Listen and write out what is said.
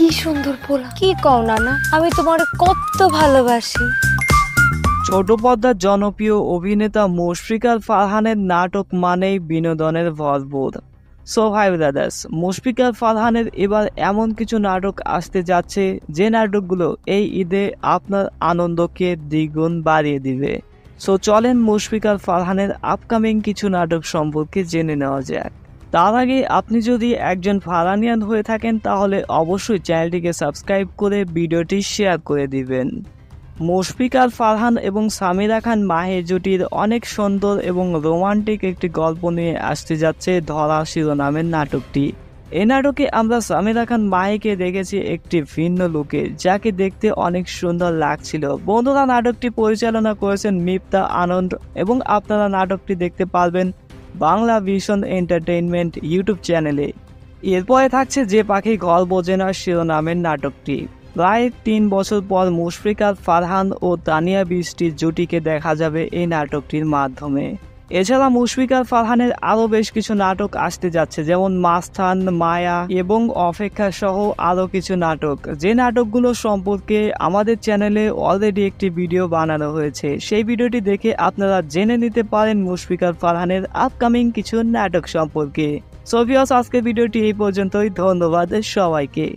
কি সুন্দর পোলা, কি কও নানা, আমি তোমার কত ভালোবাসি। ছোট পর্দার জনপ্রিয় অভিনেতা মুশফিকুর ফারহানের নাটক মানেই বিনোদনের ভরপুর। সো ভাই ব্রাদার্স, মুশফিকুর ফারহানের এবার এমন কিছু নাটক আসতে যাচ্ছে যে নাটকগুলো এই ঈদে আপনার আনন্দকে দ্বিগুণ বাড়িয়ে দিবে। সো চলেন মুশফিকুর ফারহানের আপকামিং কিছু নাটক সম্পর্কে জেনে নেওয়া যাক। তার আগে আপনি যদি একজন ফারহানিয়ান হয়ে থাকেন তাহলে অবশ্যই চ্যানেলটিকে সাবস্ক্রাইব করে ভিডিওটি শেয়ার করে দিবেন। মুশফিকুর ফারহান এবং সামিরা খান মাহি জুটির অনেক সুন্দর এবং রোমান্টিক একটি গল্প নিয়ে আসতে যাচ্ছে ধরা শিরোনামের নাটকটি। এই নাটকে আমরা সামিরা খান মাহিকে দেখেছি একটি ভিন্ন লুকে, যাকে দেখতে অনেক সুন্দর লাগছিল। বন্ধুরা, নাটকটি পরিচালনা করেছেন মিফতা আনন্দ এবং আপনারা নাটকটি দেখতে পারবেন বাংলা ভিশন এন্টারটেইনমেন্ট ইউটিউব চ্যানেলে। এরপরে থাকছে যে পাখি ঘর বোঝে না শিরোনামের নাটকটি। প্রায় 3 বছর পর মুশফিকুর ফারহান ও তানিয়া বৃষ্টির জুটিকে দেখা যাবে এই নাটকটির মাধ্যমে। এছাড়া মুশফিকুর ফারহানের আরও বেশ কিছু নাটক আসতে যাচ্ছে, যেমন মাস্তান, মায়া এবং অপেক্ষা সহ আরও কিছু নাটক, যে নাটকগুলো সম্পর্কে আমাদের চ্যানেলে অলরেডি একটি ভিডিও বানানো হয়েছে। সেই ভিডিওটি দেখে আপনারা জেনে নিতে পারেন মুশফিকুর ফারহানের আপকামিং কিছু নাটক সম্পর্কে। সো ভিউয়ার্স, আজকের ভিডিওটি এই পর্যন্তই। ধন্যবাদ সবাইকে।